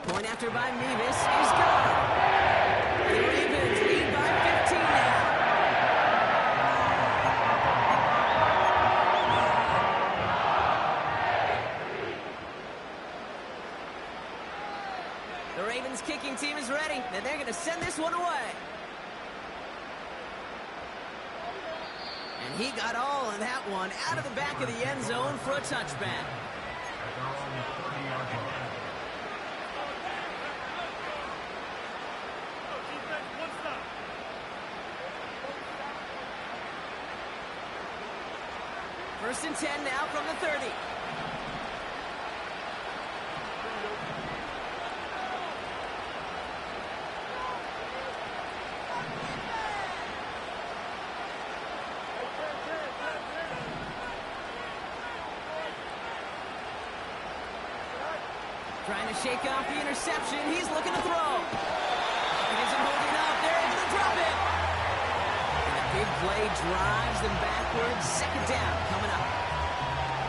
Point after by Mevis is good. The Ravens lead by 15 now. The Ravens kicking team is ready, and they're going to send this one away. And he got all of that one out of the back of the end zone for a touchback. First and 10 now from the 30. Trying to shake off the interception. He's looking to throw. It isn't holding up. They're able to drop it. And a big play drives them backwards. Second down coming up.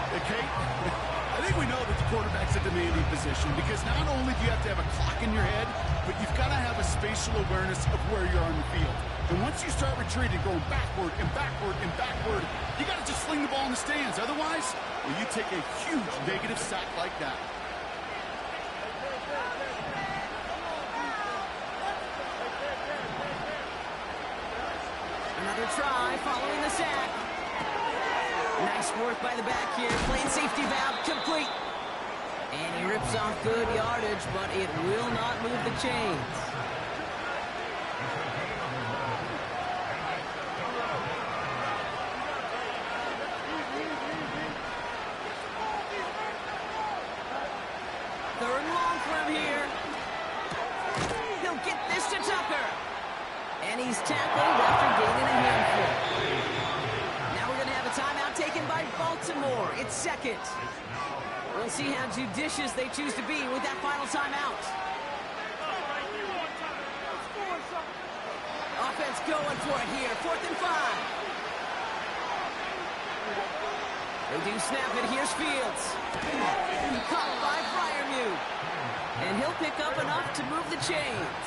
Hey, Kate, I think we know that the quarterback's a demanding position because not only do you have to have a clock in your head, but you've got to have a spatial awareness of where you're on the field. And once you start retreating, going backward and backward and backward, you got to just sling the ball in the stands. Otherwise, well, you take a huge negative sack like that. Another try following the sack. Nice work by the back here. Playing safety valve complete. And he rips off good yardage, but it will not move the chains. Third and long for him here. He'll get this to Tucker. And he's tackled after gaining a handful. Now we're going to have a timeout taken by Baltimore. It's second. We'll see how judicious they choose to be with that final timeout. Offense going for it here. 4th and 5. They do snap it. Here's Fields. Caught by Freiermuth. And he'll pick up enough to move the chains.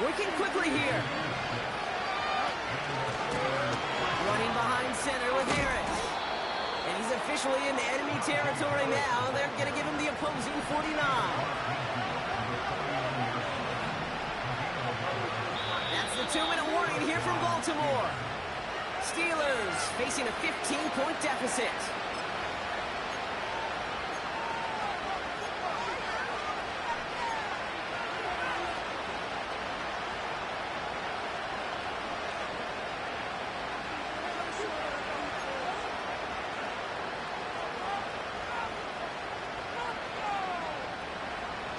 Working quickly here. Running behind center with Harris. And he's officially in enemy territory now. They're going to give him the opposing 49. That's the 2-minute warning here from Baltimore. Steelers facing a 15-point deficit.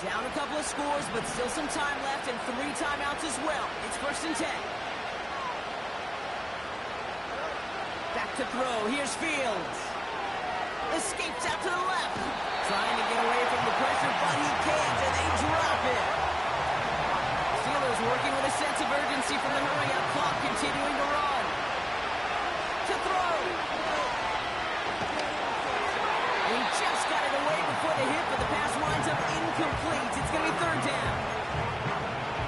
Down a couple of scores, but still some time left and 3 timeouts as well. It's 1st and 10. Back to throw. Here's Fields. Escapes out to the left. Trying to get away from the pressure, but he can't, and they drop it. Steelers working with a sense of urgency from the hurry-up clock, continuing to run. To throw. He just got it away before the hit, but the pass winds up incomplete. It's going to be 3rd down.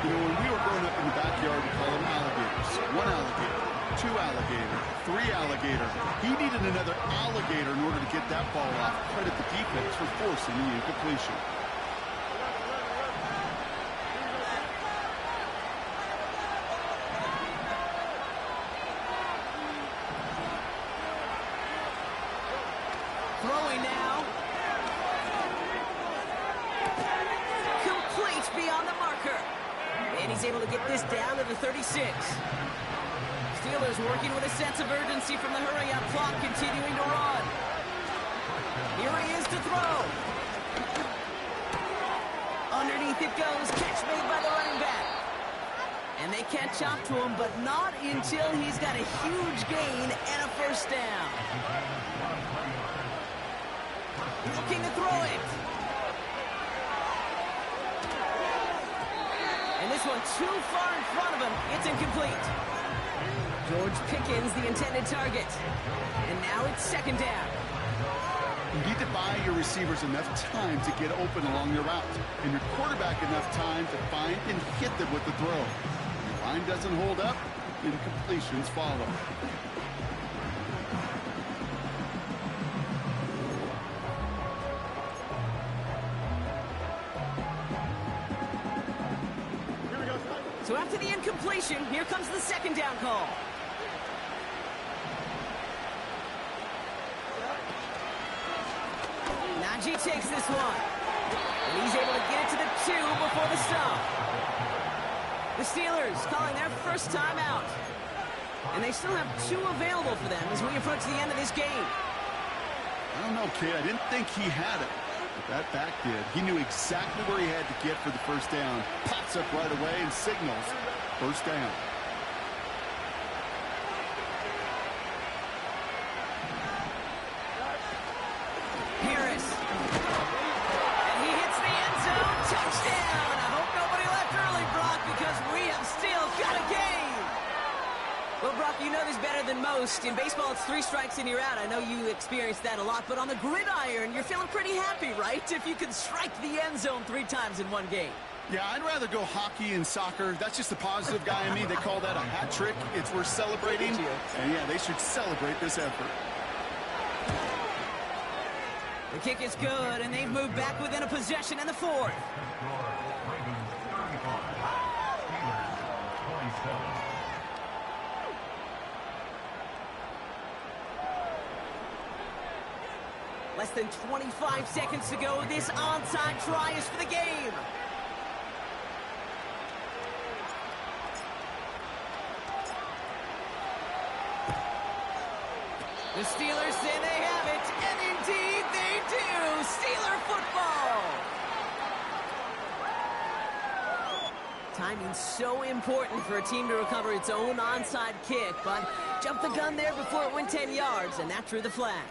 You know, when we were growing up in the backyard, we call them alligators. 1 alligator, 2 alligator, 3 alligator. He needed another alligator in order to get that ball off. Credit the defense for forcing the incompletion. Throwing now. Complete beyond the marker. And he's able to get this down to the 36. Steelers working with a sense of urgency from the hurry-up clock, continuing to run. Here he is to throw. Underneath it goes. Catch made by the running back. And they catch up to him, but not until he's got a huge gain and a 1st down. Looking to throw it. And this one too far in front of him. It's incomplete. George Pickens, the intended target. And now it's 2nd down. You need to buy your receivers enough time to get open along their route, and your quarterback enough time to find and hit them with the throw. If your line doesn't hold up, incompletions follow. So after the incompletion, here comes the second down call. Najee takes this one. And he's able to get it to the 2 before the stop. The Steelers calling their first timeout. And they still have 2 available for them as we approach the end of this game. I don't know, kid. I didn't think he had it. But that back did. He knew exactly where he had to get for the first down. Pops up right away and signals first down. Harris. And he hits the end zone. Touchdown. I hope nobody left early, Brock, because we have still got a game. Well, Brock, you know this better than most. In baseball, it's 3 strikes and you're out. I know you experienced that a lot, but on the gridiron, you're feeling pretty happy, right? If you can strike the end zone 3 times in one game. Yeah, I'd rather go hockey and soccer. That's just the positive guy in me. They call that a hat trick. It's worth celebrating. And yeah, they should celebrate this effort. The kick is good, and they've moved back within a possession in the 4th. Ravens 35, Steelers 27. Less than 25 seconds to go. This onside try is for the game. The Steelers say they have it, and indeed they do. Steeler football. Timing's so important for a team to recover its own onside kick, but jumped the gun there before it went 10 yards, and that drew the flag.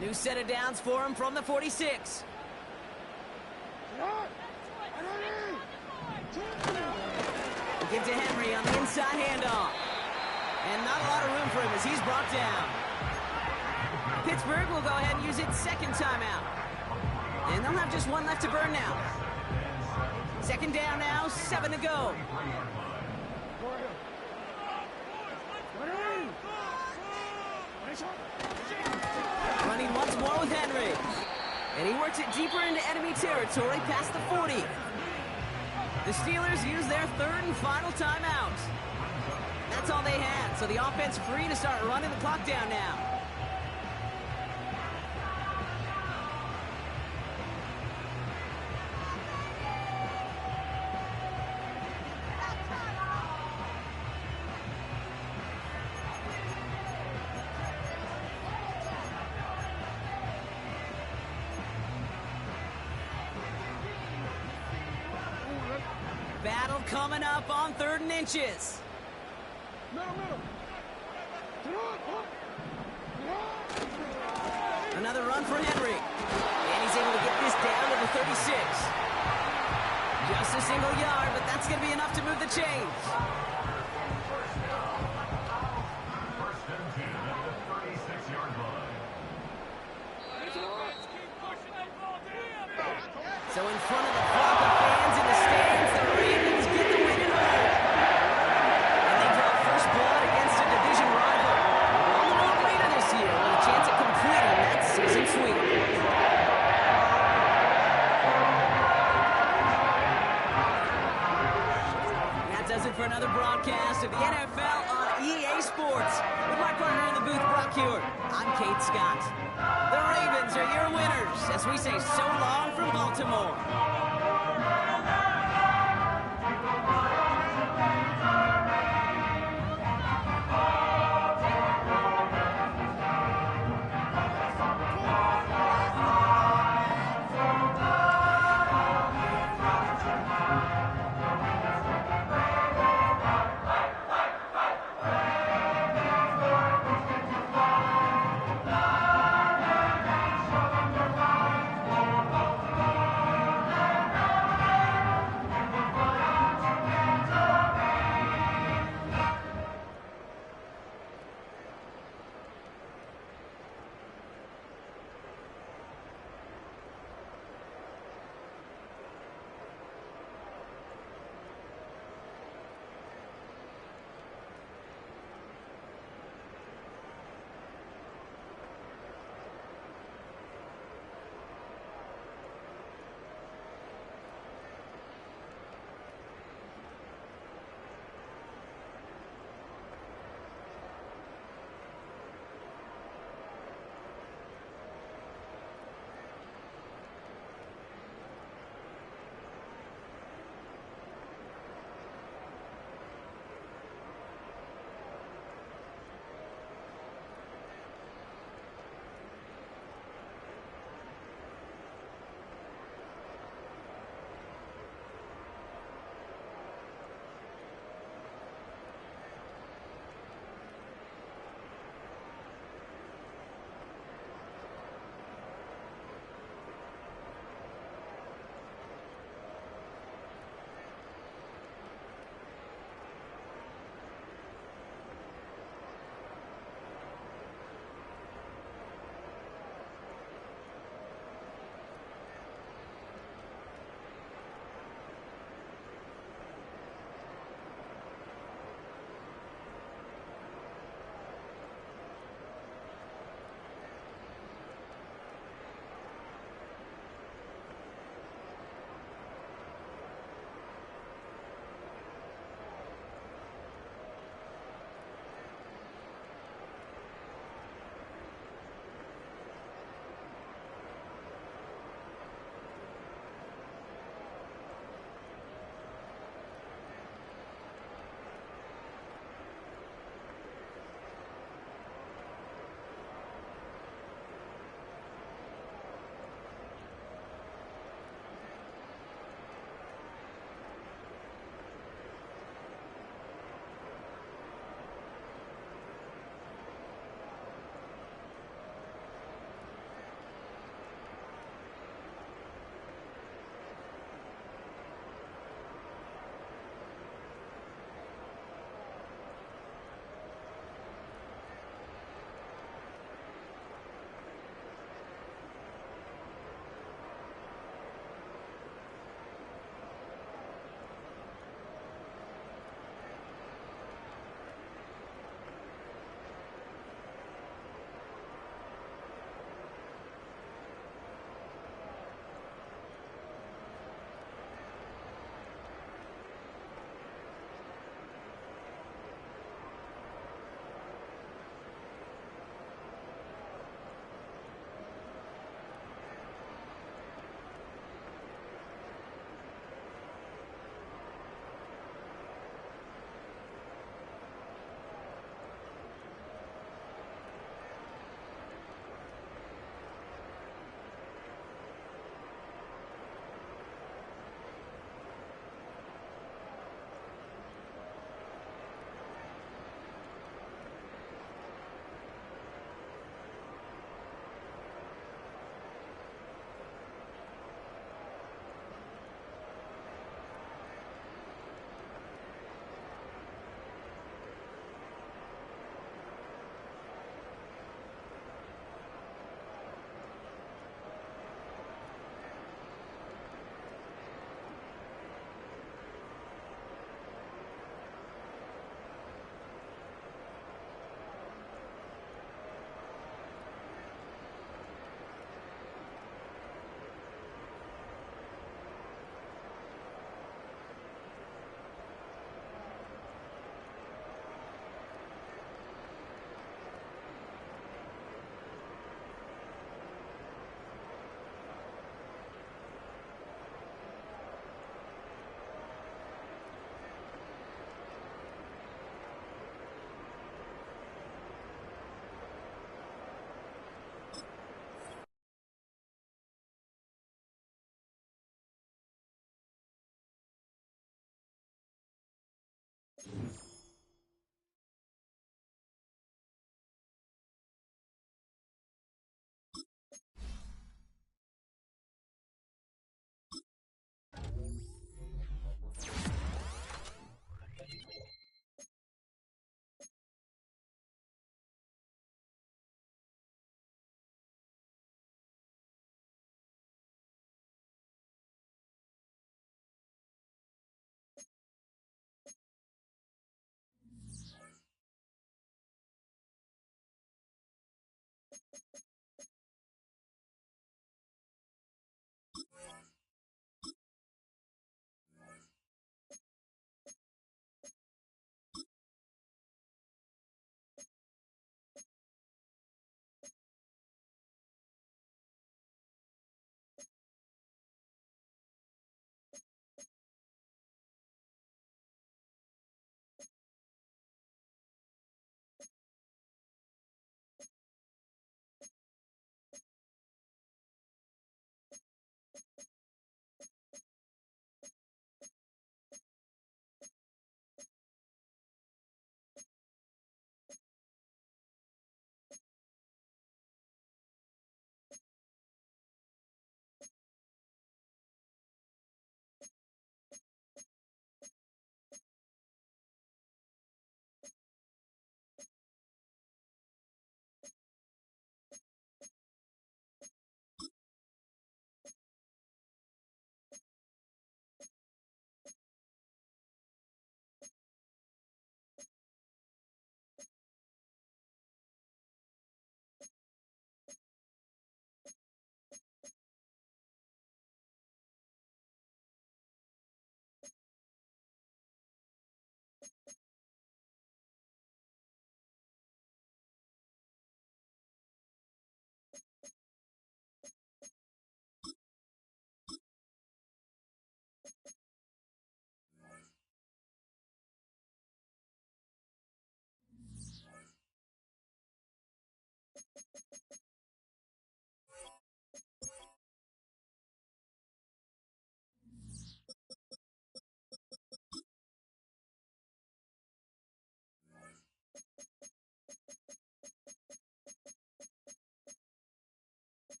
New set of downs for him from the 46. Give to Henry on the inside handoff. And not a lot of room for him as he's brought down. Pittsburgh will go ahead and use its second timeout. And they'll have just 1 left to burn now. Second down now, 7 to go. Running once more with Henry. And he works it deeper into enemy territory past the 40. The Steelers use their 3rd and final timeout. That's all they had, so the offense free to start running the clock down now. Battle coming up on 3rd and inches. Another run for Henry. And he's able to get this down to the 36. Just a single yard, but that's going to be enough to move the chains. First and 10 at the 36-yard line. So in front of the flock of fans in the stands, the Ravens get the win at home. And they draw first blood against a division rival. On the road later this year with a chance at completing that season sweep. That does it for another broadcast of the NFL on EA Sports. With my partner in the booth, Brock Hewitt. I'm Kate Scott. The Ravens are your winners as we say so long from Baltimore.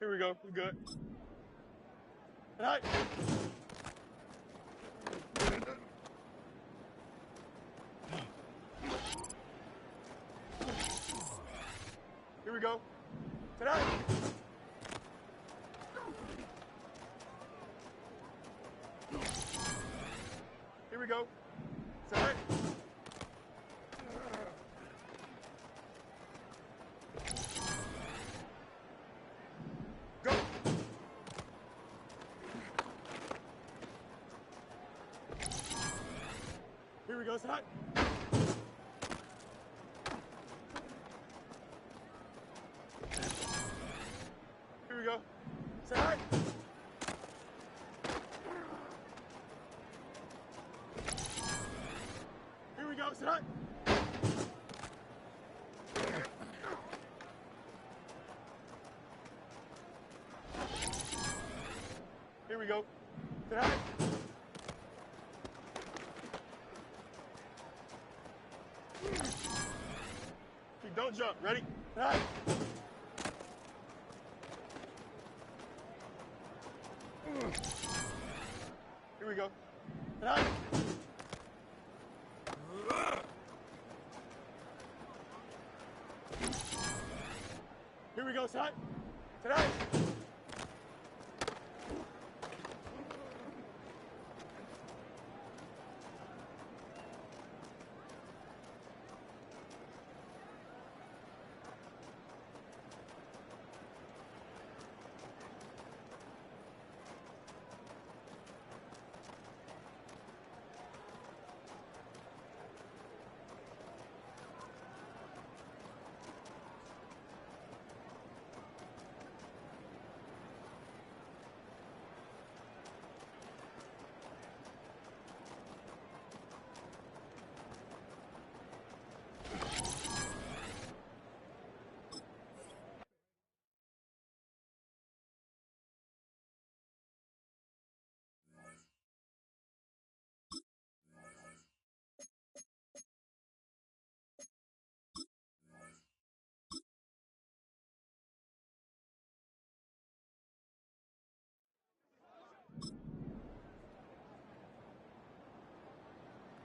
Here we go. We're good. Tonight. Here we go. Tonight. Here we go. Tonight. Go. Here we go, tonight. Here we go. Tonight. Here we go, tonight. Here we go. Tonight. Don't jump. Ready? Tonight. Here we go. Tonight. Here we go, tonight. Tonight.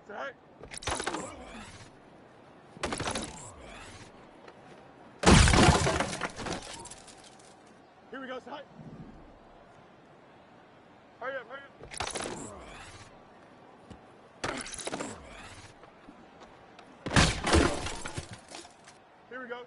Tonight. Here we go, tonight. Hurry up, hurry up. Here we go.